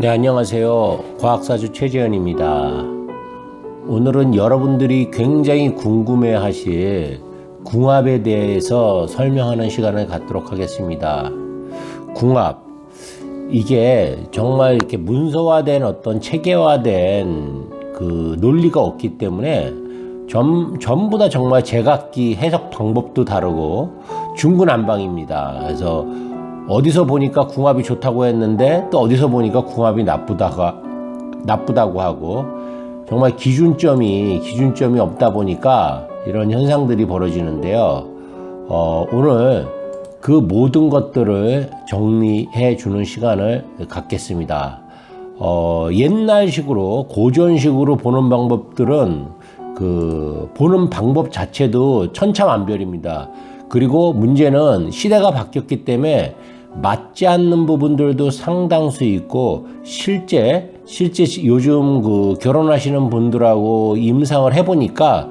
네, 안녕하세요. 과학사주 최재현입니다. 오늘은 여러분들이 굉장히 궁금해 하실 궁합에 대해서 설명하는 시간을 갖도록 하겠습니다. 궁합. 이게 정말 이렇게 문서화된 어떤 체계화된 그 논리가 없기 때문에 전부 다 정말 제각기 해석 방법도 다르고 중구난방입니다. 그래서 어디서 보니까 궁합이 좋다고 했는데 또 어디서 보니까 궁합이 나쁘다고 하고 정말 기준점이 없다 보니까 이런 현상들이 벌어지는데요. 오늘 그 모든 것들을 정리해 주는 시간을 갖겠습니다. 옛날식으로 고전식으로 보는 방법들은 그 보는 방법 자체도 천차만별입니다. 그리고 문제는 시대가 바뀌었기 때문에 맞지 않는 부분들도 상당수 있고 실제 요즘 그 결혼하시는 분들하고 임상을 해보니까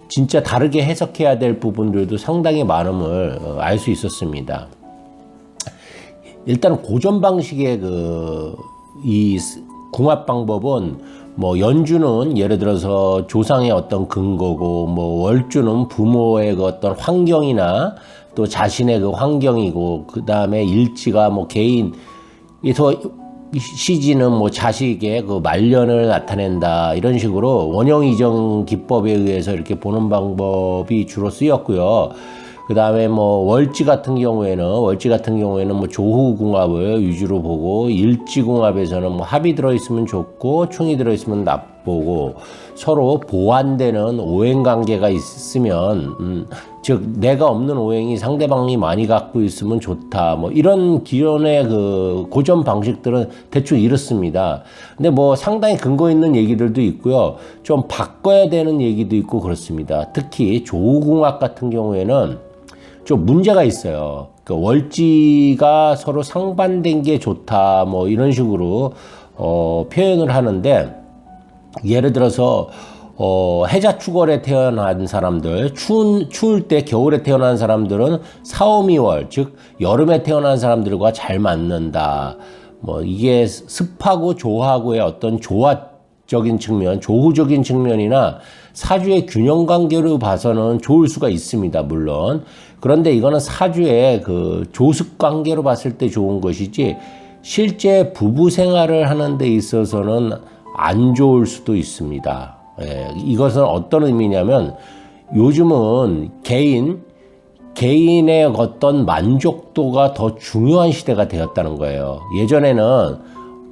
진짜 다르게 해석해야 될 부분들도 상당히 많음을 알 수 있었습니다. 일단 고전 방식의 이 궁합 방법은 뭐 연주는 예를 들어서 조상의 어떤 근거고 뭐 월주는 부모의 그 어떤 환경이나 또 자신의 그 환경이고 그 다음에 일지가 뭐 개인에서 시지는 뭐 자식의 그 말년을 나타낸다 이런 식으로 원형 이정 기법에 의해서 이렇게 보는 방법이 주로 쓰였고요. 그 다음에 뭐 월지 같은 경우에는 뭐 조후궁합을 위주로 보고 일지궁합에서는 뭐 합이 들어있으면 좋고 충이 들어있으면 나쁘고 서로 보완되는 오행관계가 있으면 즉 내가 없는 오행이 상대방이 많이 갖고 있으면 좋다 뭐 이런 기존의 그 고전 방식들은 대충 이렇습니다. 근데 뭐 상당히 근거 있는 얘기들도 있고요. 좀 바꿔야 되는 얘기도 있고 그렇습니다. 특히 조후궁합 같은 경우에는 좀 문제가 있어요. 그러니까 월지가 서로 상반된 게 좋다 뭐 이런 식으로 표현을 하는데 예를 들어서 해자축월에 태어난 사람들 추울 때 겨울에 태어난 사람들은 사오미월 즉 여름에 태어난 사람들과 잘 맞는다. 뭐 이게 습하고 조하고의 어떤 조화적인 측면, 조후적인 측면이나 사주의 균형 관계로 봐서는 좋을 수가 있습니다. 물론. 그런데 이거는 사주의 그 조습 관계로 봤을 때 좋은 것이지 실제 부부 생활을 하는 데 있어서는 안 좋을 수도 있습니다. 이것은 어떤 의미냐면 요즘은 개인의 어떤 만족도가 더 중요한 시대가 되었다는 거예요. 예전에는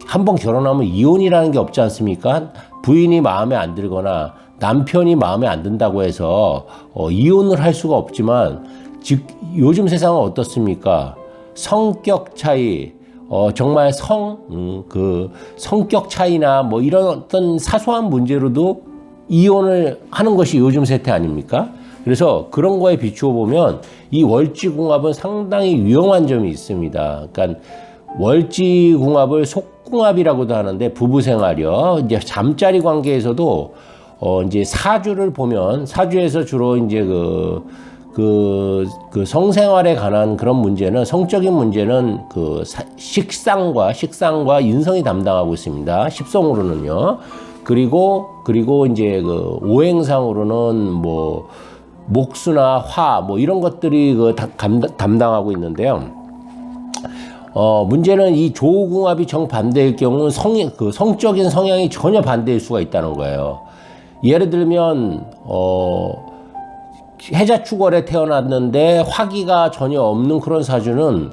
한번 결혼하면 이혼이라는 게 없지 않습니까? 부인이 마음에 안 들거나 남편이 마음에 안 든다고 해서 이혼을 할 수가 없지만 즉 요즘 세상은 어떻습니까? 성격 차이, 정말 성격 차이나 뭐 이런 어떤 사소한 문제로도 이혼을 하는 것이 요즘 세태 아닙니까? 그래서 그런 거에 비추어 보면 이 월지궁합은 상당히 위험한 점이 있습니다. 그러니까 월지궁합을 속궁합이라고도 하는데 부부 생활이요. 이제 잠자리 관계에서도 이제 사주를 보면 사주에서 주로 이제 그 성생활에 관한 그런 문제는 성적인 문제는 식상과 인성이 담당하고 있습니다. 십성으로는요. 그리고 이제 그 오행상으로는 뭐 목수나 화 뭐 이런 것들이 담당하고 있는데요. 문제는 이 조후궁합이 정반대일 경우는 성적인 성향이 전혀 반대일 수가 있다는 거예요. 예를 들면 해자축월에 태어났는데 화기가 전혀 없는 그런 사주는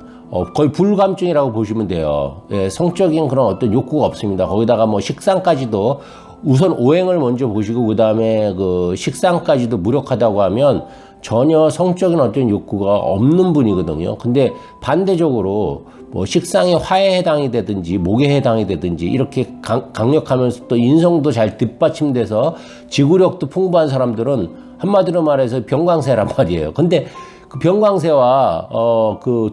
거의 불감증이라고 보시면 돼요. 예, 성적인 그런 어떤 욕구가 없습니다. 거기다가 뭐 식상까지도 우선 오행을 먼저 보시고 그 다음에 그 식상까지도 무력하다고 하면 전혀 성적인 어떤 욕구가 없는 분이거든요. 근데 반대적으로 뭐 식상의 화에 해당이 되든지 목에 해당이 되든지 이렇게 강력하면서 또 인성도 잘 뒷받침돼서 지구력도 풍부한 사람들은 한마디로 말해서 병광세란 말이에요. 근데 그 병광세와 그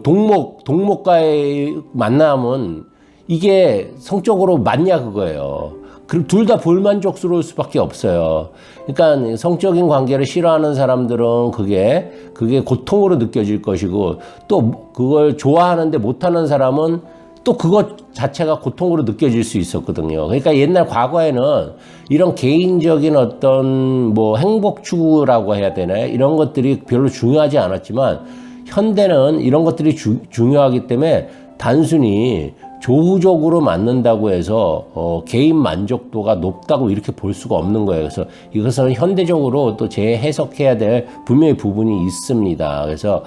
동목과의 만남은 이게 성적으로 맞냐 그거예요. 둘 다 불만족스러울 수밖에 없어요. 그러니까 성적인 관계를 싫어하는 사람들은 그게 고통으로 느껴질 것이고 또 그걸 좋아하는데 못하는 사람은 또 그것 자체가 고통으로 느껴질 수 있었거든요. 그러니까 옛날 과거에는 이런 개인적인 어떤 뭐 행복 추구라고 해야 되나요? 이런 것들이 별로 중요하지 않았지만 현대는 이런 것들이 중요하기 때문에 단순히 조후적으로 맞는다고 해서 개인 만족도가 높다고 이렇게 볼 수가 없는 거예요. 그래서 이것은 현대적으로 또 재해석해야 될 분명히 부분이 있습니다. 그래서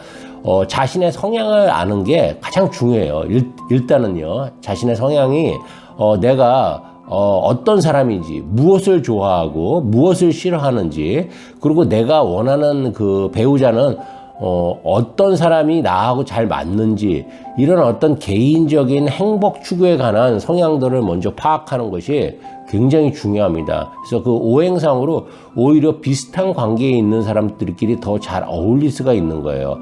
자신의 성향을 아는 게 가장 중요해요. 일단은요, 자신의 성향이 내가 어떤 사람인지, 무엇을 좋아하고 무엇을 싫어하는지, 그리고 내가 원하는 그 배우자는 어떤 사람이 나하고 잘 맞는지, 이런 어떤 개인적인 행복 추구에 관한 성향들을 먼저 파악하는 것이 굉장히 중요합니다. 그래서 그 오행상으로 오히려 비슷한 관계에 있는 사람들끼리 더 잘 어울릴 수가 있는 거예요.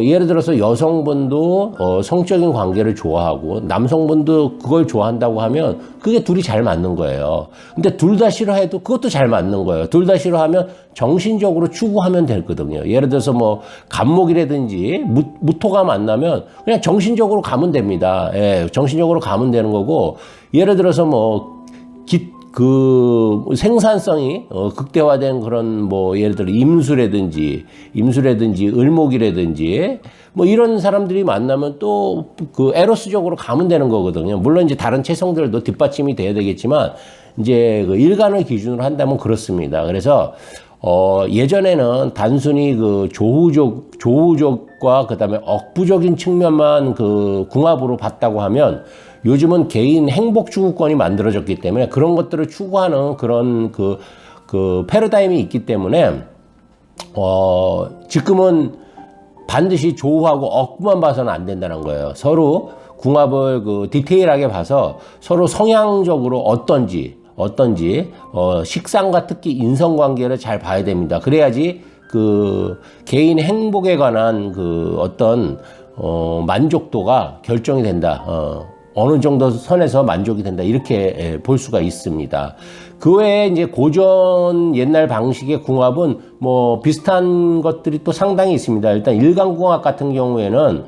예를 들어서 여성분도 성적인 관계를 좋아하고 남성분도 그걸 좋아한다고 하면 그게 둘이 잘 맞는 거예요. 근데 둘 다 싫어해도 그것도 잘 맞는 거예요. 둘 다 싫어하면 정신적으로 추구하면 되거든요. 예를 들어서 뭐 간목이라든지 무토가 만나면 그냥 정신적으로 가면 됩니다. 예, 정신적으로 가면 되는 거고, 예를 들어서 뭐 그 생산성이 극대화된 그런 뭐 예를 들어 임수라든지 을목이라든지 뭐 이런 사람들이 만나면 또 그 에로스적으로 가면 되는 거거든요. 물론 이제 다른 체성들도 뒷받침이 돼야 되겠지만 이제 그 일간을 기준으로 한다면 그렇습니다. 그래서 예전에는 단순히 그 조후적과 그다음에 억부적인 측면만 그 궁합으로 봤다고 하면 요즘은 개인 행복 추구권이 만들어졌기 때문에 그런 것들을 추구하는 그런 그 패러다임이 있기 때문에 지금은 반드시 조후하고 억부만 봐서는 안 된다는 거예요. 서로 궁합을 그 디테일하게 봐서 서로 성향적으로 어떤지 식상과 특히 인성관계를 잘 봐야 됩니다. 그래야지 그 개인 행복에 관한 그 어떤 만족도가 결정이 된다. 어느 정도 선에서 만족이 된다. 이렇게 볼 수가 있습니다. 그 외에 이제 고전 옛날 방식의 궁합은 뭐 비슷한 것들이 또 상당히 있습니다. 일단 일간궁합 같은 경우에는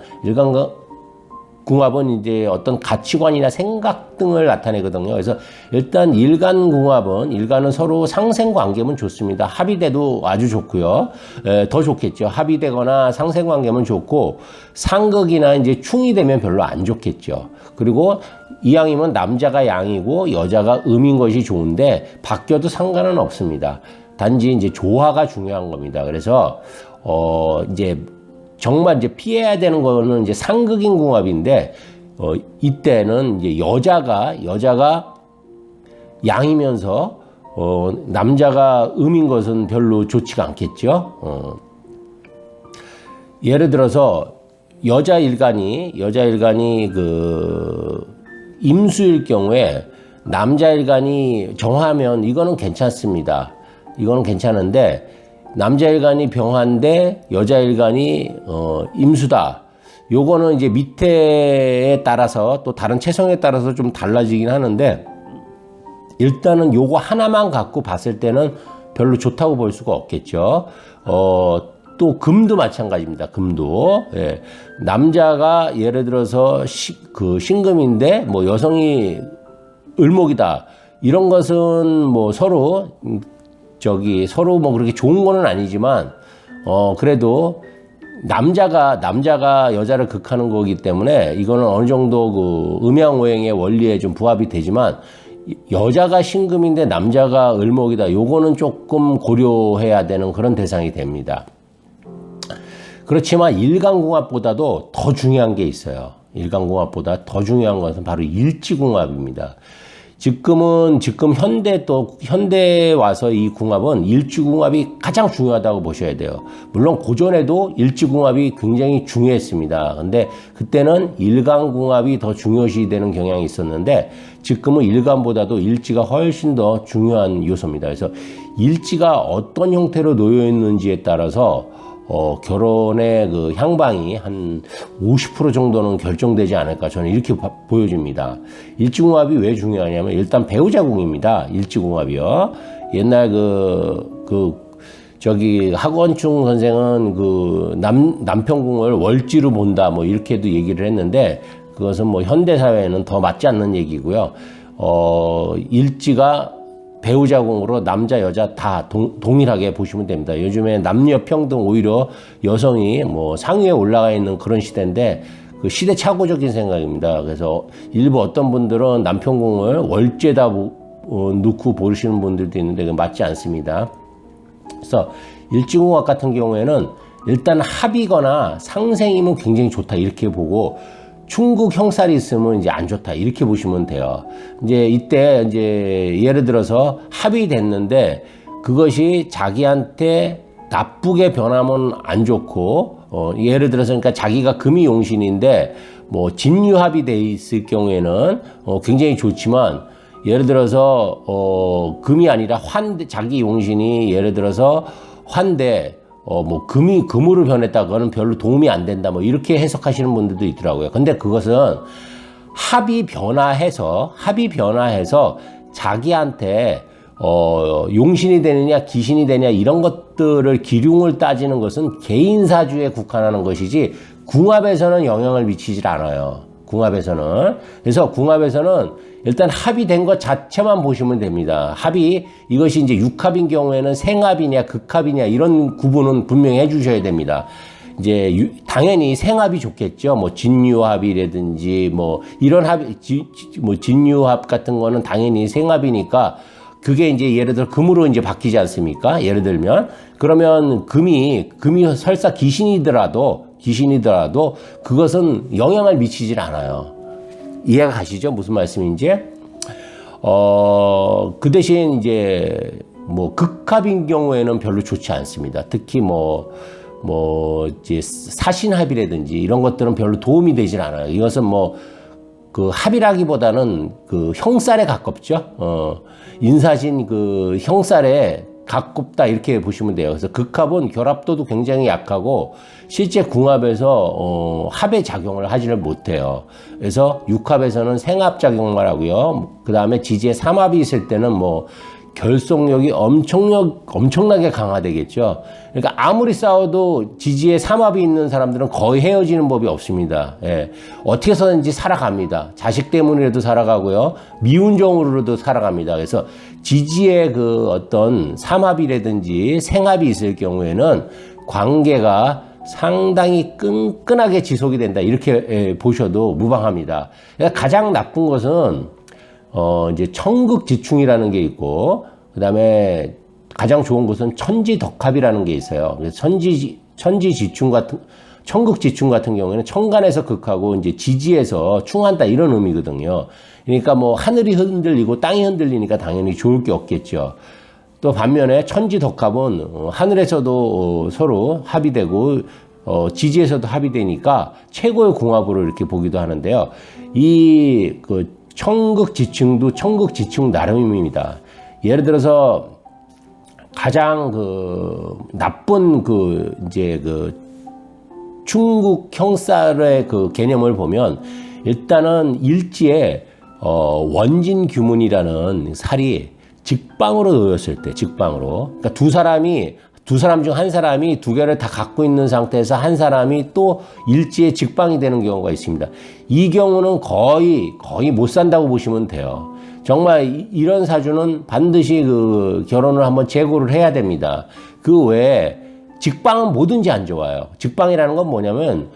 궁합은 이제 어떤 가치관이나 생각 등을 나타내거든요. 그래서 일단 일간은 서로 상생관계면 좋습니다. 합의돼도 아주 좋고요. 더 좋겠죠. 합의되거나 상생관계면 좋고, 상극이나 이제 충이 되면 별로 안 좋겠죠. 그리고 이왕이면 남자가 양이고 여자가 음인 것이 좋은데 바뀌어도 상관은 없습니다. 단지 이제 조화가 중요한 겁니다. 그래서 이제 정말 이제 피해야 되는 거는 이제 상극인 궁합인데, 이때는 이제 여자가 양이면서, 남자가 음인 것은 별로 좋지가 않겠죠. 예를 들어서 여자 일간이 그 임수일 경우에 남자 일간이 정하면 이거는 괜찮습니다. 이거는 괜찮은데, 남자 일간이 병화인데 여자 일간이 임수다. 요거는 이제 밑에에 따라서 또 다른 체성에 따라서 좀 달라지긴 하는데, 일단은 요거 하나만 갖고 봤을 때는 별로 좋다고 볼 수가 없겠죠. 또 금도 마찬가지입니다. 금도. 예. 남자가 예를 들어서 신금인데 뭐 여성이 을목이다. 이런 것은 뭐 서로 뭐 그렇게 좋은 거는 아니지만, 그래도 남자가 여자를 극하는 거기 때문에 이거는 어느 정도 그 음양오행의 원리에 좀 부합이 되지만, 여자가 신금인데 남자가 을목이다. 요거는 조금 고려해야 되는 그런 대상이 됩니다. 그렇지만 일간궁합보다도 더 중요한 게 있어요. 일간궁합보다 더 중요한 것은 바로 일지궁합입니다. 지금 현대에 와서 이 궁합은 일지궁합이 가장 중요하다고 보셔야 돼요. 물론 고전에도 일지궁합이 굉장히 중요했습니다. 근데 그때는 일간궁합이 더 중요시 되는 경향이 있었는데, 지금은 일간보다도 일지가 훨씬 더 중요한 요소입니다. 그래서 일지가 어떤 형태로 놓여 있는지에 따라서 결혼의 그 향방이 한 50% 정도는 결정되지 않을까, 저는 이렇게 보여집니다. 일지궁합이 왜 중요하냐면, 일단 배우자궁입니다. 일지궁합이요. 옛날 하건충 선생은 그 남편궁을 월지로 본다, 뭐 이렇게도 얘기를 했는데, 그것은 뭐 현대사회에는 더 맞지 않는 얘기고요. 일지가 배우자공으로 남자 여자 다 동일하게 보시면 됩니다. 요즘에 남녀 평등 오히려 여성이 뭐 상위에 올라가 있는 그런 시대인데 그 시대착오적인 생각입니다. 그래서 일부 어떤 분들은 남편공을 월죄다 놓고 보시는 분들도 있는데 그 맞지 않습니다. 그래서 일지공학 같은 경우에는 일단 합이거나 상생이면 굉장히 좋다 이렇게 보고 충국 형살이 있으면 이제 안 좋다 이렇게 보시면 돼요. 이제 이때 이제 예를 들어서 합이 됐는데 그것이 자기한테 나쁘게 변하면 안 좋고 예를 들어서 그러니까 자기가 금이 용신인데 뭐 진유합이 돼 있을 경우에는 굉장히 좋지만 예를 들어서 금이 아니라 환 자기 용신이 예를 들어서 환대 뭐 금이 금으로 변했다 그거는 별로 도움이 안 된다 뭐 이렇게 해석하시는 분들도 있더라고요. 근데 그것은 합이 변화해서 자기한테 용신이 되느냐 기신이 되냐 이런 것들을 기륭을 따지는 것은 개인 사주에 국한하는 것이지 궁합에서는 영향을 미치질 않아요. 궁합에서는. 그래서 궁합에서는 일단 합이 된 것 자체만 보시면 됩니다. 합이 이것이 이제 육합인 경우에는 생합이냐 극합이냐 이런 구분은 분명히 해주셔야 됩니다. 이제 당연히 생합이 좋겠죠. 뭐 진유합이라든지 뭐 이런 뭐 진유합 같은 거는 당연히 생합이니까 그게 이제 예를 들어 금으로 이제 바뀌지 않습니까? 예를 들면 그러면 금이 설사 기신이더라도 그것은 영향을 미치질 않아요. 이해가 가시죠? 무슨 말씀인지? 그 대신 이제 뭐 극합인 경우에는 별로 좋지 않습니다. 특히 이제 사신합이라든지 이런 것들은 별로 도움이 되질 않아요. 이것은 뭐 그 합이라기보다는 그 형살에 가깝죠. 인사신 그 형살에 가깝다 이렇게 보시면 돼요. 그래서 극합은 결합도도 굉장히 약하고 실제 궁합에서 합의 작용을 하지를 못해요. 그래서 육합에서는 생합 작용만 하고요. 그 다음에 지지에 삼합이 있을 때는 뭐 결속력이 엄청나게 강화되겠죠. 그러니까 아무리 싸워도 지지에 삼합이 있는 사람들은 거의 헤어지는 법이 없습니다. 예. 어떻게 해서든지 살아갑니다. 자식 때문이라도 살아가고요. 미운 정으로도 살아갑니다. 그래서 지지에 그 어떤 삼합이라든지 생합이 있을 경우에는 관계가 상당히 끈끈하게 지속이 된다. 이렇게 보셔도 무방합니다. 그러니까 가장 나쁜 것은 이제 천극지충이라는 게 있고, 그 다음에 가장 좋은 것은 천지덕합이라는 게 있어요. 그래서 천극지충 같은 경우에는 천간에서 극하고 이제 지지에서 충한다 이런 의미거든요. 그러니까 뭐 하늘이 흔들리고 땅이 흔들리니까 당연히 좋을 게 없겠죠. 또 반면에 천지덕합은 하늘에서도 서로 합의되고, 지지에서도 합의되니까 최고의 궁합으로 이렇게 보기도 하는데요. 천극지충도 천극지충 나름입니다. 예를 들어서 가장 나쁜 충국 형살의 그 개념을 보면 일단은 일지에 원진규문이라는 살이 직방으로 놓였을 때, 직방으로. 그러니까 두 사람 중 한 사람이 두 개를 다 갖고 있는 상태에서 한 사람이 또 일지에 직방이 되는 경우가 있습니다. 이 경우는 거의 못 산다고 보시면 돼요. 정말 이런 사주는 반드시 그 결혼을 한번 재고를 해야 됩니다. 그 외에 직방은 뭐든지 안 좋아요. 직방이라는 건 뭐냐면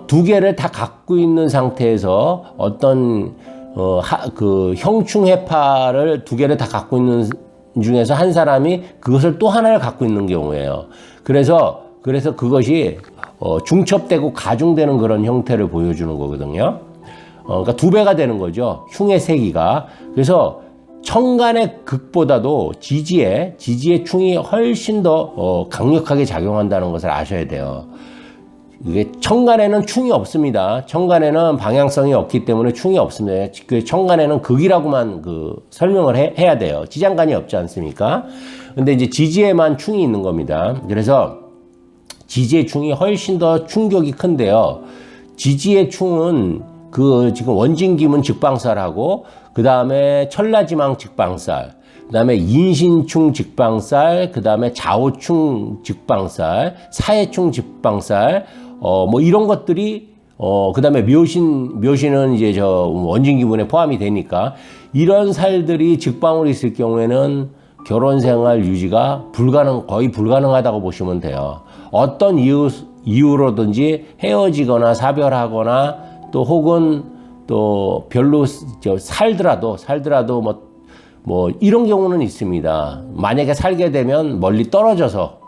두 개를 다 갖고 있는 상태에서 어떤 형충해파를 두 개를 다 갖고 있는 중에서 한 사람이 그것을 또 하나를 갖고 있는 경우예요. 그래서 그것이 중첩되고 가중되는 그런 형태를 보여주는 거거든요. 그러니까 두 배가 되는 거죠. 흉의 세기가. 그래서 천간의 극보다도 지지의 충이 훨씬 더 강력하게 작용한다는 것을 아셔야 돼요. 이게 천간에는 충이 없습니다. 천간에는 방향성이 없기 때문에 충이 없습니다. 그 천간에는 극이라고만 설명을 해야 돼요. 지장간이 없지 않습니까? 근데 이제 지지에만 충이 있는 겁니다. 그래서 지지의 충이 훨씬 더 충격이 큰데요. 지지의 충은 지금 원진기문 직방살하고 그 다음에 천라지망 직방살, 그 다음에 인신충 직방살, 그 다음에 좌우충 직방살, 사해충 직방살, 뭐 이런 것들이 그다음에 묘신은 이제 저 원진 기분에 포함이 되니까 이런 살들이 직방으로 있을 경우에는 결혼 생활 유지가 거의 불가능하다고 보시면 돼요. 어떤 이유로든지 헤어지거나 사별하거나 또 혹은 또 별로 살더라도 뭐 이런 경우는 있습니다. 만약에 살게 되면 멀리 떨어져서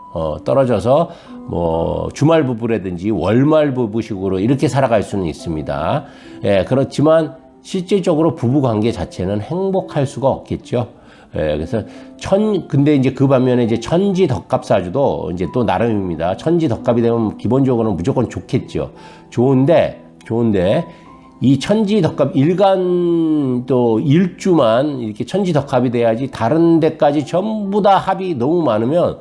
뭐 주말 부부라든지 월말 부부식으로 이렇게 살아갈 수는 있습니다. 예, 그렇지만 실질적으로 부부 관계 자체는 행복할 수가 없겠죠. 예, 그래서 근데 이제 그 반면에 이제 천지 덕갑 사주도 이제 또 나름입니다. 천지 덕갑이 되면 기본적으로는 무조건 좋겠죠. 좋은데 이 천지 덕합 일간 또 일주만 이렇게 천지 덕합이 돼야지 다른 데까지 전부 다 합이 너무 많으면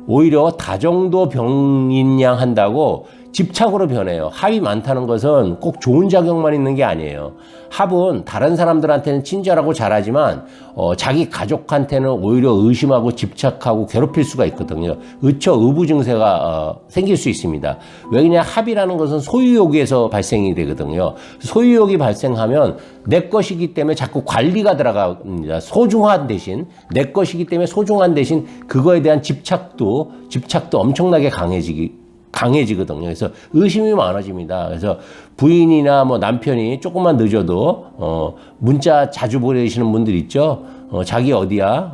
오히려 다정도 병인양 한다고 집착으로 변해요. 합이 많다는 것은 꼭 좋은 작용만 있는 게 아니에요. 합은 다른 사람들한테는 친절하고 잘하지만 자기 가족한테는 오히려 의심하고 집착하고 괴롭힐 수가 있거든요. 의부 증세가 생길 수 있습니다. 왜냐 합이라는 것은 소유욕에서 발생이 되거든요. 소유욕이 발생하면 내 것이기 때문에 자꾸 관리가 들어갑니다. 소중한 대신 내 것이기 때문에 소중한 대신 그거에 대한 집착도 엄청나게 강해지거든요. 그래서 의심이 많아집니다. 그래서 부인이나 뭐 남편이 조금만 늦어도 문자 자주 보내시는 분들 있죠. 자기 어디야?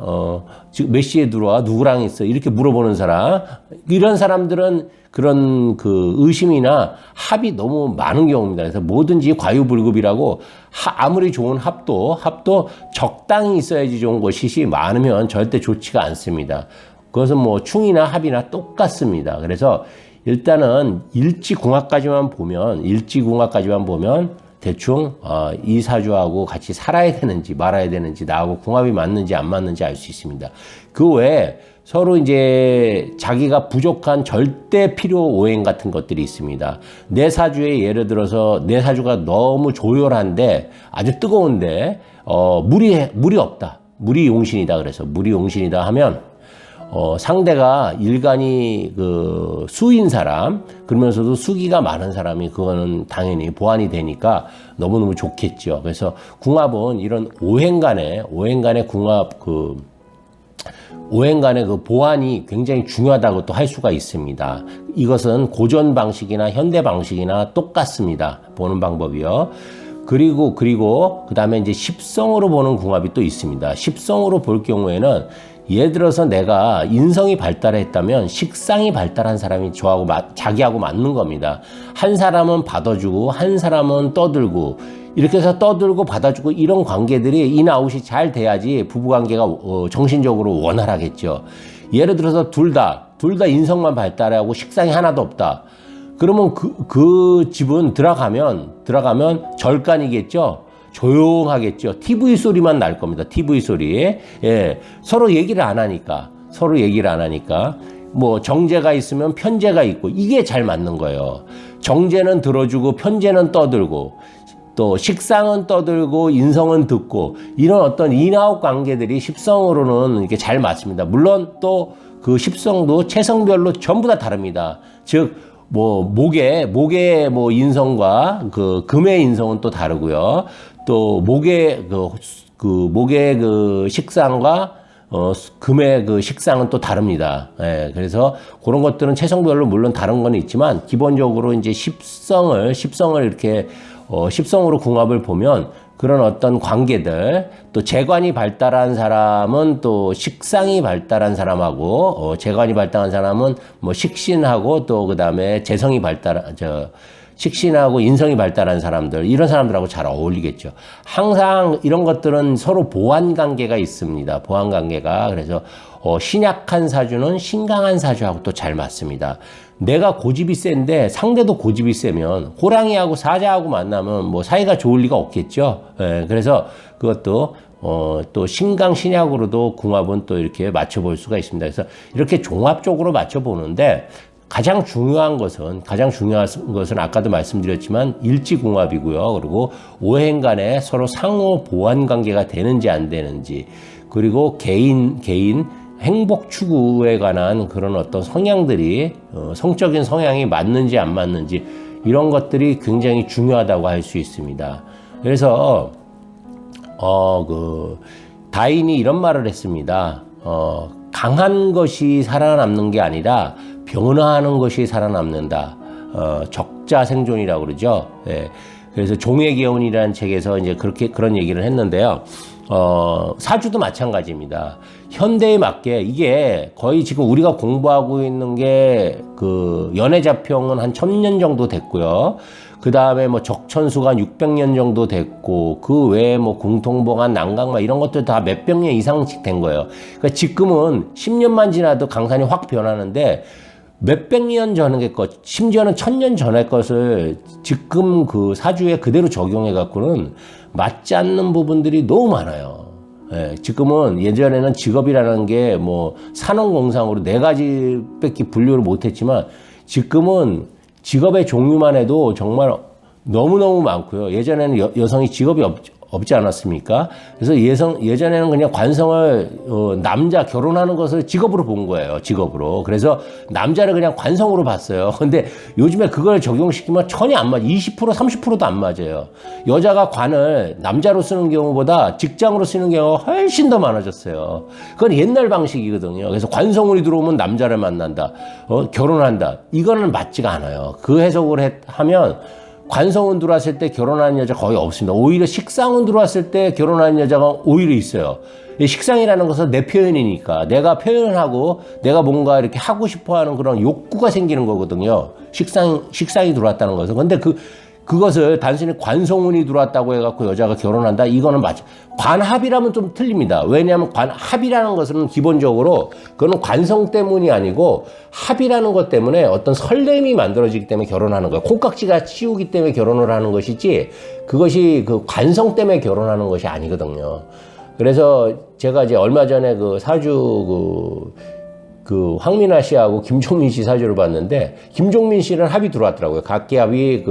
지금 몇 시에 들어와? 누구랑 있어? 이렇게 물어보는 사람. 이런 사람들은 그런 그 의심이나 합이 너무 많은 경우입니다. 그래서 뭐든지 과유불급이라고 아무리 좋은 합도 적당히 있어야지 좋은 것이지 많으면 절대 좋지가 않습니다. 그것은 뭐 충이나 합이나 똑같습니다. 그래서 일단은 일지궁합까지만 보면 대충 이 사주하고 같이 살아야 되는지 말아야 되는지 나하고 궁합이 맞는지 안 맞는지 알 수 있습니다. 그 외에 서로 이제 자기가 부족한 절대 필요 오행 같은 것들이 있습니다. 내 사주에 예를 들어서 내 사주가 너무 조열한데 아주 뜨거운데 물이 없다. 물이 용신이다. 그래서 물이 용신이다 하면 상대가 일간이 그 수인 사람, 그러면서도 수기가 많은 사람이 그거는 당연히 보완이 되니까 너무너무 좋겠죠. 그래서 궁합은 이런 오행간의 궁합 오행간의 그 보완이 굉장히 중요하다고 또 할 수가 있습니다. 이것은 고전 방식이나 현대 방식이나 똑같습니다. 보는 방법이요. 그리고 그 다음에 이제 십성으로 보는 궁합이 또 있습니다. 십성으로 볼 경우에는 예를 들어서 내가 인성이 발달했다면 식상이 발달한 사람이 자기하고 맞는 겁니다. 한 사람은 받아주고 한 사람은 떠들고 이렇게 해서 떠들고 받아주고 이런 관계들이 인아웃이 잘 돼야지 부부관계가 정신적으로 원활하겠죠. 예를 들어서 둘 다 인성만 발달하고 식상이 하나도 없다. 그러면 그 집은 들어가면 절간이겠죠. 조용하겠죠. TV 소리만 날 겁니다. TV 소리. 예. 서로 얘기를 안 하니까. 뭐 정제가 있으면 편제가 있고 이게 잘 맞는 거예요. 정제는 들어주고 편제는 떠들고 또 식상은 떠들고 인성은 듣고 이런 어떤 인아웃 관계들이 십성으로는 이렇게 잘 맞습니다. 물론 또 그 십성도 체성별로 전부 다 다릅니다. 즉 뭐 목의 뭐 인성과 그 금의 인성은 또 다르고요. 또 목의 목의 그 식상과 금의 그 식상은 또 다릅니다. 예, 그래서 그런 것들은 체성별로 물론 다른 건 있지만 기본적으로 이제 십성을 이렇게 십성으로 궁합을 보면 그런 어떤 관계들 또 재관이 발달한 사람은 또 식상이 발달한 사람하고 재관이 발달한 사람은 뭐 식신하고 또 그다음에 재성이 식신하고 인성이 발달한 사람들 이런 사람들하고 잘 어울리겠죠. 항상 이런 것들은 서로 보완 관계가 있습니다. 보완 관계가. 그래서 신약한 사주는 신강한 사주하고 또 잘 맞습니다. 내가 고집이 센데 상대도 고집이 세면 호랑이하고 사자하고 만나면 뭐 사이가 좋을 리가 없겠죠. 예, 그래서 그것도 또 신강 신약으로도 궁합은 또 이렇게 맞춰볼 수가 있습니다. 그래서 이렇게 종합적으로 맞춰보는데 가장 중요한 것은 아까도 말씀드렸지만 일지궁합이고요. 그리고 오행간에 서로 상호 보완 관계가 되는지 안 되는지, 그리고 개인 행복 추구에 관한 그런 어떤 성향들이 성적인 성향이 맞는지 안 맞는지 이런 것들이 굉장히 중요하다고 할 수 있습니다. 그래서 다인이 이런 말을 했습니다. 강한 것이 살아남는 게 아니라 변화하는 것이 살아남는다. 적자생존이라고 그러죠. 예. 그래서 종의 개운이라는 책에서 이제 그런 얘기를 했는데요. 사주도 마찬가지입니다. 현대에 맞게 이게 거의 지금 우리가 공부하고 있는 게 그 연애자평은 한 1000년 정도 됐고요. 그 다음에 뭐 적천수가 한 600년 정도 됐고, 그 외에 뭐 공통봉안, 난강마 이런 것들 다 몇백 년 이상씩 된 거예요. 그러니까 지금은 10년만 지나도 강산이 확 변하는데, 몇백 년 전의 것, 심지어는 1000년 전의 것을 지금 그 사주에 그대로 적용해 갖고는 맞지 않는 부분들이 너무 많아요. 예, 지금은 예전에는 직업이라는 게 뭐 산업공상으로 4가지밖에 분류를 못했지만, 지금은 직업의 종류만 해도 정말 너무너무 많고요. 예전에는 여성이 직업이 없지 않았습니까? 그래서 예전에는 그냥 관성을 남자 결혼하는 것을 직업으로 본 거예요. 직업으로. 그래서 남자를 그냥 관성으로 봤어요. 근데 요즘에 그걸 적용시키면 전혀 안 맞아요. 20% 30%도 안 맞아요. 여자가 관을 남자로 쓰는 경우보다 직장으로 쓰는 경우가 훨씬 더 많아졌어요. 그건 옛날 방식이거든요. 그래서 관성운이 들어오면 남자를 만난다. 결혼한다. 이거는 맞지가 않아요. 그 해석을 하면 관성운 들어왔을 때 결혼하는 여자 거의 없습니다. 오히려 식상운 들어왔을 때 결혼하는 여자가 오히려 있어요. 식상이라는 것은 내 표현이니까 내가 표현하고 내가 뭔가 이렇게 하고 싶어 하는 그런 욕구가 생기는 거거든요. 식상이 들어왔다는 것은. 근데 그것을 단순히 관성운이 들어왔다고 해갖고 여자가 결혼한다? 이거는 맞죠. 관합이라면 좀 틀립니다. 왜냐하면 관합이라는 것은 기본적으로 그거는 관성 때문이 아니고 합이라는 것 때문에 어떤 설렘이 만들어지기 때문에 결혼하는 거예요. 콩깍지가 치우기 때문에 결혼을 하는 것이지 그것이 그 관성 때문에 결혼하는 것이 아니거든요. 그래서 제가 이제 얼마 전에 그 사주 그 황민아 씨하고 김종민 씨 사주를 봤는데, 김종민 씨는 합이 들어왔더라고요. 각기합이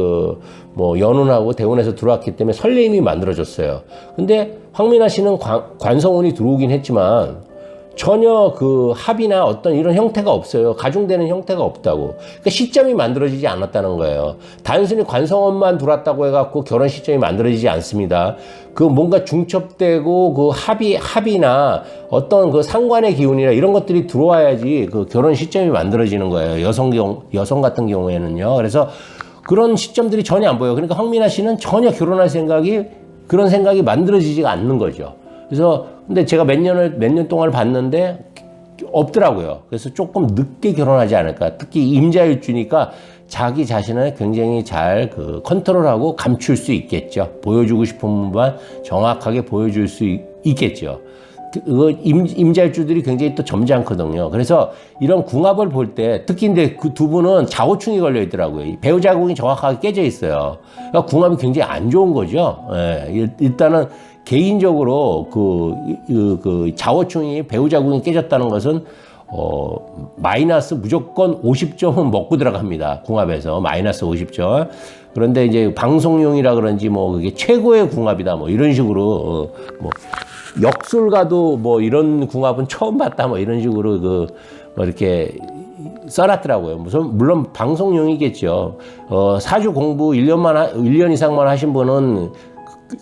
뭐 연운하고 대운에서 들어왔기 때문에 설레임이 만들어졌어요. 근데 황민아 씨는 관성운이 들어오긴 했지만 전혀 그 합이나 어떤 이런 형태가 없어요. 가중되는 형태가 없다고. 그러니까 시점이 만들어지지 않았다는 거예요. 단순히 관성원만 들어왔다고 해갖고 결혼 시점이 만들어지지 않습니다. 그 뭔가 중첩되고 그 합이나 어떤 그 상관의 기운이나 이런 것들이 들어와야지 그 결혼 시점이 만들어지는 거예요. 여성 같은 경우에는요. 그래서 그런 시점들이 전혀 안 보여요. 그러니까 황민아 씨는 전혀 결혼할 그런 생각이 만들어지지가 않는 거죠. 그래서 근데 제가 몇 년 동안 봤는데 없더라고요. 그래서 조금 늦게 결혼하지 않을까. 특히 임자일주니까 자기 자신을 굉장히 잘 컨트롤하고 감출 수 있겠죠. 보여주고 싶은 부분만 정확하게 보여줄 수 있겠죠. 임자일주들이 굉장히 또 점잖거든요. 그래서 이런 궁합을 볼 때 특히 근데 그 두 분은 자오충이 걸려 있더라고요. 배우자궁이 정확하게 깨져 있어요. 그러니까 궁합이 굉장히 안 좋은 거죠. 예, 일단은 개인적으로 그 자오충이 배우자궁이 깨졌다는 것은 마이너스 무조건 50점은 먹고 들어갑니다. 궁합에서 마이너스 50점. 그런데 이제 방송용이라 그런지 뭐 그게 최고의 궁합이다 뭐 이런 식으로 뭐 역술가도 뭐 이런 궁합은 처음 봤다 뭐 이런 식으로 뭐 이렇게 써놨더라고요. 물론 방송용이겠죠. 사주 공부 1년 이상만 하신 분은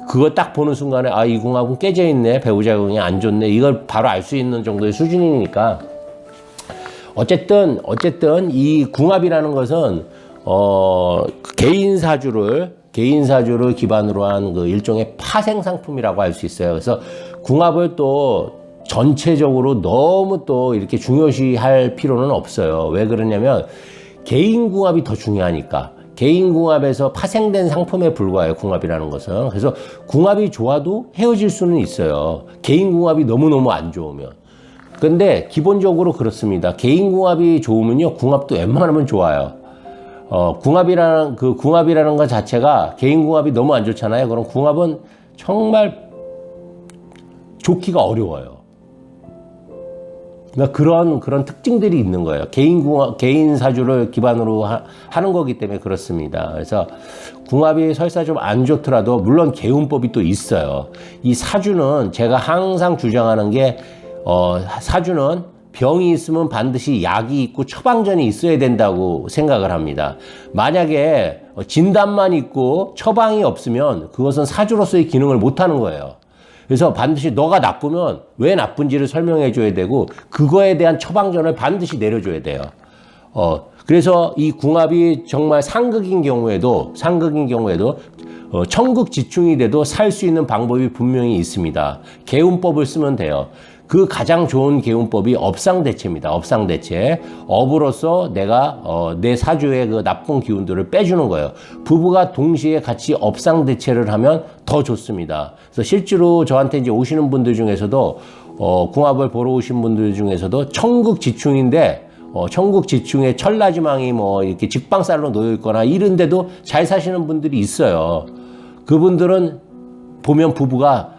그거 딱 보는 순간에 이 궁합은 깨져 있네, 배우자궁이 안 좋네, 이걸 바로 알 수 있는 정도의 수준이니까. 어쨌든 이 궁합이라는 것은 개인 사주를 기반으로 한 그 일종의 파생 상품이라고 할 수 있어요. 그래서 궁합을 또 전체적으로 너무 또 이렇게 중요시할 필요는 없어요. 왜 그러냐면 개인 궁합이 더 중요하니까. 개인 궁합에서 파생된 상품에 불과해요. 궁합이라는 것은. 그래서 궁합이 좋아도 헤어질 수는 있어요. 개인 궁합이 너무너무 안 좋으면. 근데 기본적으로 그렇습니다. 개인 궁합이 좋으면요, 궁합도 웬만하면 좋아요. 궁합이라는 것 자체가 개인 궁합이 너무 안 좋잖아요. 그럼 궁합은 정말 좋기가 어려워요. 그러니까 그런 특징들이 있는 거예요. 개인 사주를 기반으로 하는 거기 때문에 그렇습니다. 그래서 궁합이 설사 좀 안 좋더라도 물론 개운법이 또 있어요. 이 사주는 제가 항상 주장하는 게 사주는 병이 있으면 반드시 약이 있고 처방전이 있어야 된다고 생각을 합니다. 만약에 진단만 있고 처방이 없으면 그것은 사주로서의 기능을 못하는 거예요. 그래서 반드시 너가 나쁘면 왜 나쁜지를 설명해 줘야 되고 그거에 대한 처방전을 반드시 내려줘야 돼요. 그래서 이 궁합이 정말 상극인 경우에도 천극지충이 돼도 살 수 있는 방법이 분명히 있습니다. 개운법을 쓰면 돼요. 그 가장 좋은 개운법이 업상대체입니다. 업상대체. 업으로서 내가 내 사주의 그 나쁜 기운들을 빼주는 거예요. 부부가 동시에 같이 업상대체를 하면 더 좋습니다. 그래서 실제로 저한테 이제 오시는 분들 중에서도 궁합을 보러 오신 분들 중에서도 천극지충인데 천국지충에 철라지망이 뭐 이렇게 직방살로 놓여 있거나 이런데도 잘 사시는 분들이 있어요. 그분들은 보면 부부가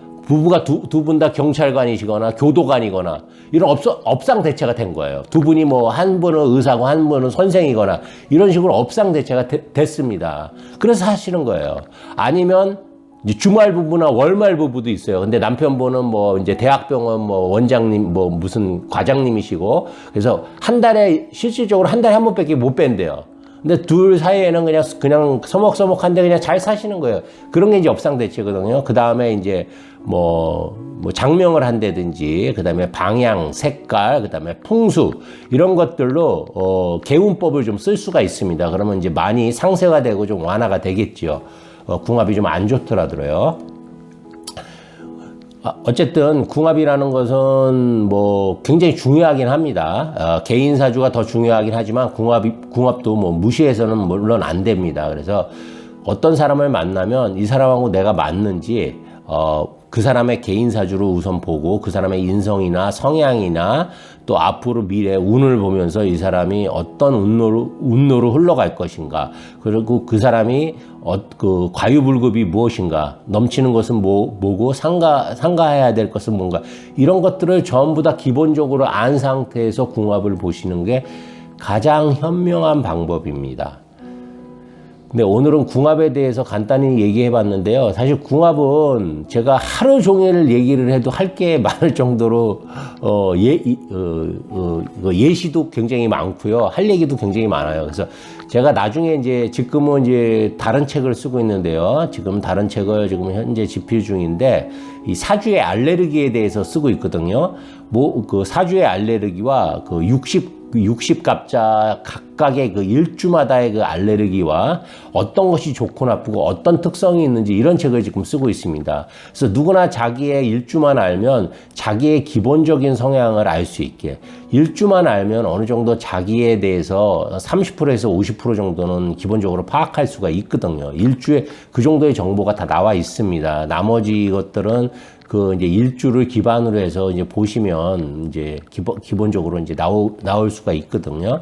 두 분 다 경찰관이시거나 교도관이거나 이런 업상대체가 된 거예요. 두 분이 뭐 한 분은 의사고 한 분은 선생이거나 이런 식으로 업상대체가 됐습니다. 그래서 사시는 거예요. 아니면 이제 주말 부부나 월말 부부도 있어요. 근데 남편분은 뭐 이제 대학병원 뭐 원장님 뭐 무슨 과장님이시고 그래서 실질적으로 한 달에 한 번밖에 못 뺀대요. 근데 둘 사이에는 그냥 서먹서먹한데 그냥 잘 사시는 거예요. 그런 게 이제 업상대체거든요. 그 다음에 이제 뭐 장명을 한다든지, 그 다음에 방향, 색깔, 그 다음에 풍수, 이런 것들로, 개운법을 좀 쓸 수가 있습니다. 그러면 이제 많이 상쇄가 되고 좀 완화가 되겠죠. 궁합이 좀 안 좋더라도요. 어쨌든 궁합이라는 것은 뭐 굉장히 중요하긴 합니다. 개인 사주가 더 중요하긴 하지만 궁합도 뭐 무시해서는 물론 안 됩니다. 그래서 어떤 사람을 만나면 이 사람하고 내가 맞는지 그 사람의 개인 사주를 우선 보고 그 사람의 인성이나 성향이나 또 앞으로 미래 운을 보면서 이 사람이 어떤 운로로 흘러갈 것인가, 그리고 그 사람이 그 과유불급이 무엇인가, 넘치는 것은 뭐고 상가해야 될 것은 뭔가, 이런 것들을 전부 다 기본적으로 안 상태에서 궁합을 보시는 게 가장 현명한 방법입니다. 근데 오늘은 궁합에 대해서 간단히 얘기해 봤는데요. 사실 궁합은 제가 하루 종일 얘기를 해도 할 게 많을 정도로 예시도 굉장히 많고요. 할 얘기도 굉장히 많아요. 그래서 제가 나중에 지금은 다른 책을 쓰고 있는데요. 지금 다른 책을 지금 현재 집필 중인데, 이 사주의 알레르기에 대해서 쓰고 있거든요. 그 사주의 알레르기와 그 60갑자 각각의 그 일주마다의 그 알레르기와 어떤 것이 좋고 나쁘고 어떤 특성이 있는지, 이런 책을 지금 쓰고 있습니다. 그래서 누구나 자기의 일주만 알면 자기의 기본적인 성향을 알 수 있게, 일주만 알면 어느 정도 자기에 대해서 30%에서 50% 정도는 기본적으로 파악할 수가 있거든요. 일주에 그 정도의 정보가 다 나와 있습니다. 나머지 것들은 이제 일주를 기반으로 해서 보시면 기본적으로 나올 수가 있거든요.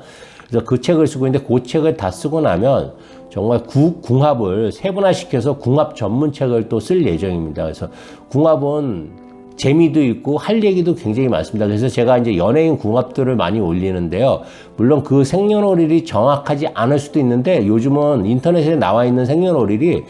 그래서 그 책을 쓰고 있는데, 그 책을 다 쓰고 나면 정말 궁합을 세분화시켜서 궁합 전문 책을 또 쓸 예정입니다. 그래서 궁합은 재미도 있고 할 얘기도 굉장히 많습니다. 그래서 제가 연예인 궁합들을 많이 올리는데요. 물론 그 생년월일이 정확하지 않을 수도 있는데, 요즘은 인터넷에 나와 있는 생년월일이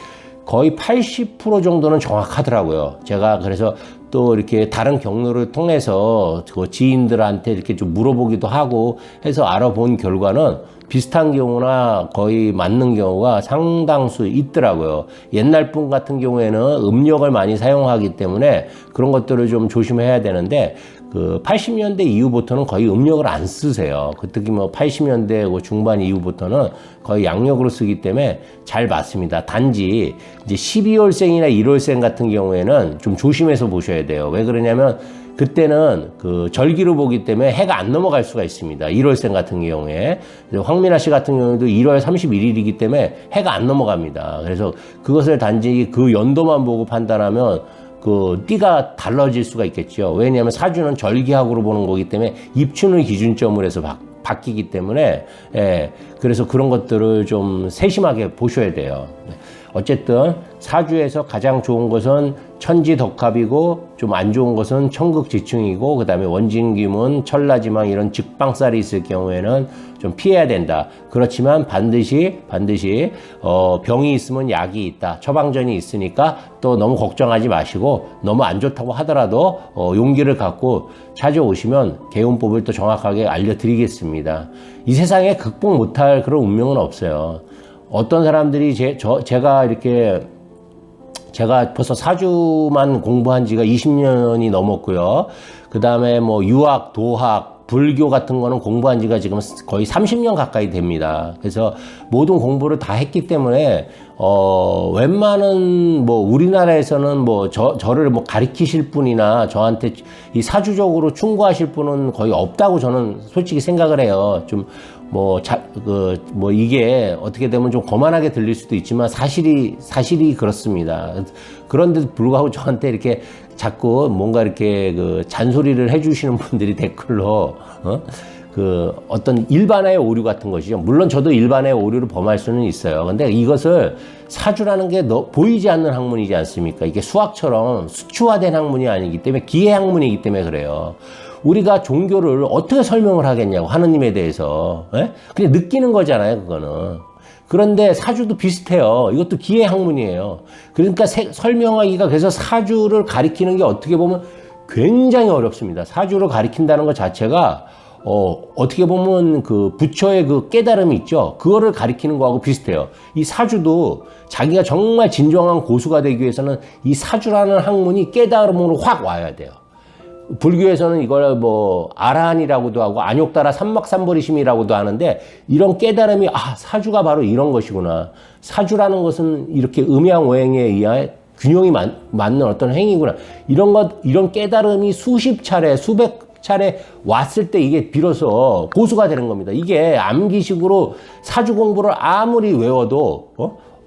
거의 80% 정도는 정확하더라고요. 제가 그래서 또 이렇게 다른 경로를 통해서 지인들한테 이렇게 좀 물어보기도 하고 해서 알아본 결과는 비슷한 경우나 거의 맞는 경우가 상당수 있더라고요. 옛날 분 같은 경우에는 음력을 많이 사용하기 때문에 그런 것들을 좀 조심해야 되는데, 그 80년대 이후부터는 거의 음력을 안 쓰세요. 특히 80년대 중반 이후부터는 거의 양력으로 쓰기 때문에 잘 맞습니다. 단지 12월생이나 1월생 같은 경우에는 좀 조심해서 보셔야 돼요. 왜 그러냐면 그때는 그 절기로 보기 때문에 해가 안 넘어갈 수가 있습니다. 1월생 같은 경우에. 황민아 씨 같은 경우에도 1월 31일이기 때문에 해가 안 넘어갑니다. 그래서 그것을 단지 그 연도만 보고 판단하면 그 띠가 달라질 수가 있겠죠. 왜냐하면 사주는 절기학으로 보는 거기 때문에 입춘을 기준점으로 해서 바뀌기 때문에, 그래서 그런 것들을 좀 세심하게 보셔야 돼요. 어쨌든 사주에서 가장 좋은 것은 천지덕합이고, 좀 안 좋은 것은 천극지충이고, 그 다음에 원진기문, 철라지망 이런 직방살이 있을 경우에는 좀 피해야 된다. 그렇지만 반드시 병이 있으면 약이 있다. 처방전이 있으니까 또 너무 걱정하지 마시고, 너무 안 좋다고 하더라도 용기를 갖고 찾아오시면 개운법을 또 정확하게 알려드리겠습니다. 이 세상에 극복 못할 그런 운명은 없어요. 어떤 사람들이 제가 이렇게 제가 벌써 사주만 공부한 지가 20년이 넘었고요. 그 다음에 뭐 유학, 도학, 불교 같은 거는 공부한 지가 지금 거의 30년 가까이 됩니다. 그래서 모든 공부를 다 했기 때문에 웬만한 뭐 우리나라에서는 뭐 저를 뭐 가리키실 분이나 저한테 이 사주적으로 충고하실 분은 거의 없다고 저는 솔직히 생각을 해요. 좀 뭐 이게 어떻게 되면 좀 거만하게 들릴 수도 있지만 사실이 그렇습니다. 그런데도 불구하고 저한테 이렇게 자꾸 뭔가 이렇게 그 잔소리를 해주시는 분들이 댓글로 그 어떤 일반화의 오류 같은 것이죠. 물론 저도 일반화의 오류를 범할 수는 있어요. 근데 이것을 사주라는 게 보이지 않는 학문이지 않습니까? 이게 수학처럼 수치화된 학문이 아니기 때문에 기계 학문이기 때문에 그래요. 우리가 종교를 어떻게 설명을 하겠냐고, 하느님에 대해서. 예? 그냥 느끼는 거잖아요, 그거는. 그런데 사주도 비슷해요. 이것도 기계 학문이에요. 그러니까 설명하기가, 그래서 사주를 가리키는 게 어떻게 보면 굉장히 어렵습니다. 사주를 가리킨다는 것 자체가 어떻게 보면 그 부처의 그 깨달음이 있죠. 그거를 가리키는 거하고 비슷해요. 이 사주도 자기가 정말 진정한 고수가 되기 위해서는 이 사주라는 학문이 깨달음으로 확 와야 돼요. 불교에서는 이걸 뭐 아라한이라고도 하고 안욕따라 삼막삼보리심이라고도 하는데, 이런 깨달음이 사주가 바로 이런 것이구나. 사주라는 것은 이렇게 음양오행에 의해 균형이 맞는 어떤 행위구나. 이런 깨달음이 수십 차례, 수백 차례 왔을 때 이게 비로소 고수가 되는 겁니다. 이게 암기식으로 사주 공부를 아무리 외워도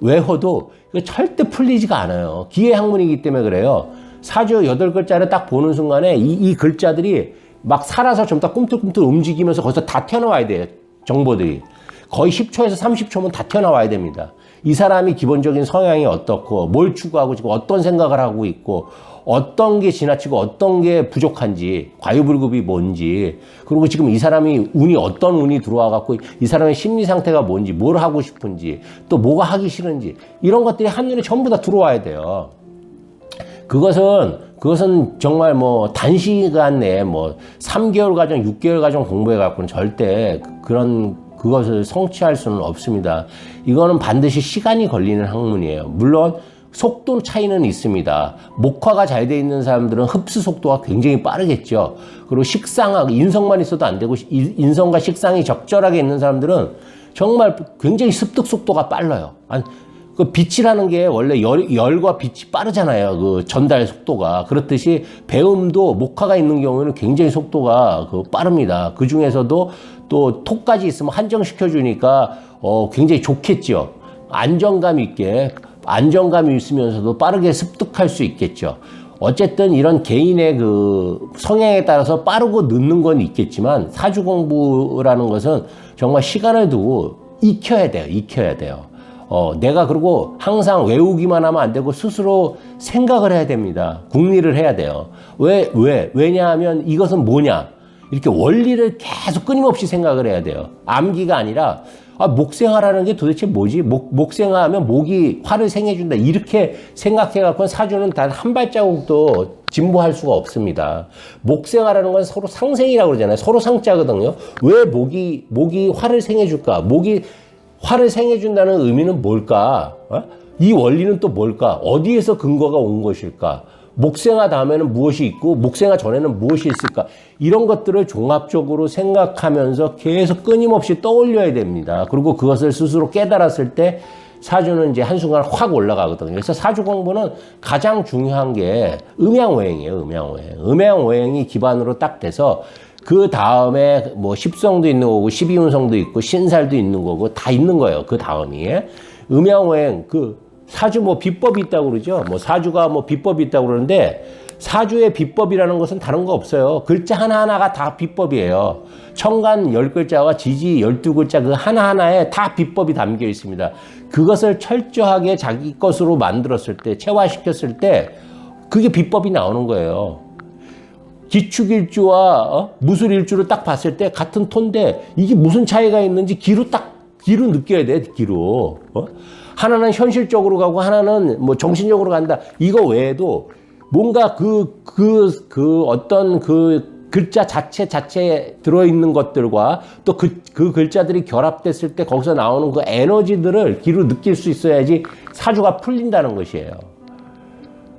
이거 절대 풀리지가 않아요. 기계 학문이기 때문에 그래요. 사주 8글자를 딱 보는 순간에 이 글자들이 막 살아서 좀 더 꿈틀꿈틀 움직이면서 거기서 다 튀어나와야 돼요. 정보들이. 거의 10초에서 30초면 다 튀어나와야 됩니다. 이 사람이 기본적인 성향이 어떻고, 뭘 추구하고 지금 어떤 생각을 하고 있고, 어떤 게 지나치고 어떤 게 부족한지, 과유불급이 뭔지, 그리고 지금 이 사람이 어떤 운이 들어와 갖고 이 사람의 심리 상태가 뭔지, 뭘 하고 싶은지, 또 뭐가 하기 싫은지, 이런 것들이 한눈에 전부 다 들어와야 돼요. 그것은 정말 뭐 단시간 내에 뭐 3개월 과정, 6개월 과정 공부해 갖고는 절대 그것을 성취할 수는 없습니다. 이거는 반드시 시간이 걸리는 학문이에요. 물론 속도 차이는 있습니다. 목화가 잘 돼 있는 사람들은 흡수 속도가 굉장히 빠르겠죠. 그리고 인성만 있어도 안 되고, 인성과 식상이 적절하게 있는 사람들은 정말 굉장히 습득 속도가 빨라요. 그 빛이라는 게 원래 열과 빛이 빠르잖아요. 그 전달 속도가. 그렇듯이 배움도 목화가 있는 경우에는 굉장히 속도가 빠릅니다. 그 중에서도 또 톡까지 있으면 한정시켜 주니까 굉장히 좋겠죠. 안정감이 있으면서도 빠르게 습득할 수 있겠죠. 어쨌든 이런 개인의 그 성향에 따라서 빠르고 늦는 건 있겠지만, 사주 공부라는 것은 정말 시간을 두고 익혀야 돼요. 내가 그리고 항상 외우기만 하면 안 되고 스스로 생각을 해야 됩니다. 궁리를 해야 돼요. 왜냐하면 이것은 뭐냐? 이렇게 원리를 계속 끊임없이 생각을 해야 돼요. 암기가 아니라, 목생화라는 게 도대체 뭐지? 목생화하면 목이 화를 생해준다. 이렇게 생각해갖고 사주는 단 한 발자국도 진보할 수가 없습니다. 목생화라는 건 서로 상생이라고 그러잖아요. 서로 상자거든요. 왜 목이 화를 생해줄까? 목이 화를 생해준다는 의미는 뭘까? 이 원리는 또 뭘까? 어디에서 근거가 온 것일까? 목생화 다음에는 무엇이 있고, 목생화 전에는 무엇이 있을까? 이런 것들을 종합적으로 생각하면서 계속 끊임없이 떠올려야 됩니다. 그리고 그것을 스스로 깨달았을 때 사주는 이제 한순간 확 올라가거든요. 그래서 사주 공부는 가장 중요한 게 음양오행이에요. 음양오행이 기반으로 딱 돼서, 그 다음에 뭐 십성도 있는 거고, 12운성도 있고, 신살도 있는 거고, 다 있는 거예요. 그 다음이. 음양오행, 사주 뭐 비법이 있다고 그러죠. 뭐 사주가 뭐 비법이 있다고 그러는데, 사주의 비법이라는 것은 다른 거 없어요. 글자 하나하나가 다 비법이에요. 천간 10글자와 지지 12글자 그 하나하나에 다 비법이 담겨 있습니다. 그것을 철저하게 자기 것으로 만들었을 때, 체화시켰을 때, 그게 비법이 나오는 거예요. 기축일주와 무술일주를 딱 봤을 때 같은 톤인데 이게 무슨 차이가 있는지 기로 느껴야 돼. 기로. 하나는 현실적으로 가고 하나는 뭐 정신적으로 간다. 이거 외에도 뭔가 어떤 글자 자체에 들어있는 것들과 또 그 글자들이 결합됐을 때 거기서 나오는 그 에너지들을 귀로 느낄 수 있어야지 사주가 풀린다는 것이에요.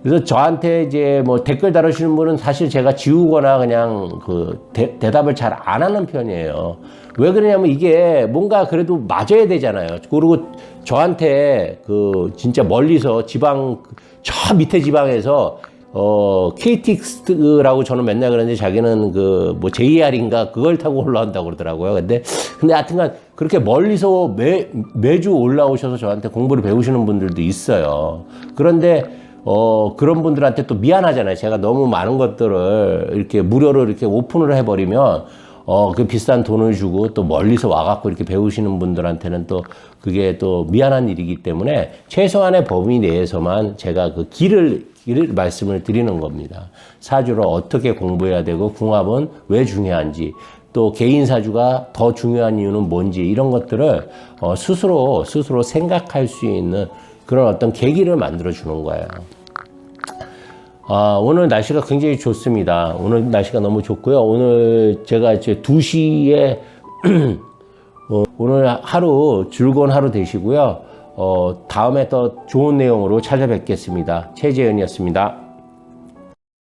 그래서 저한테 이제 뭐 댓글 다루시는 분은 사실 제가 지우거나 그냥 그 대답을 잘 안 하는 편이에요. 왜 그러냐면 이게 뭔가 그래도 맞아야 되잖아요. 그리고 저한테 그 진짜 멀리서 지방, 저 밑에 지방에서 KTX라고 저는 맨날 그러는데 자기는 그 뭐 JR인가 그걸 타고 올라온다고 그러더라고요. 근데 하여튼간 그렇게 멀리서 매주 올라오셔서 저한테 공부를 배우시는 분들도 있어요. 그런데 그런 분들한테 또 미안하잖아요. 제가 너무 많은 것들을 이렇게 무료로 이렇게 오픈을 해버리면, 그 비싼 돈을 주고 또 멀리서 와갖고 이렇게 배우시는 분들한테는 또 그게 또 미안한 일이기 때문에 최소한의 범위 내에서만 제가 그 길을 말씀을 드리는 겁니다. 사주를 어떻게 공부해야 되고 궁합은 왜 중요한지 또 개인 사주가 더 중요한 이유는 뭔지 이런 것들을 스스로 생각할 수 있는 그런 어떤 계기를 만들어 주는 거예요. 오늘 날씨가 굉장히 좋습니다. 오늘 날씨가 너무 좋고요. 오늘 제가 이제 2시에 오늘 하루 즐거운 하루 되시고요. 다음에 더 좋은 내용으로 찾아뵙겠습니다. 최재현이었습니다.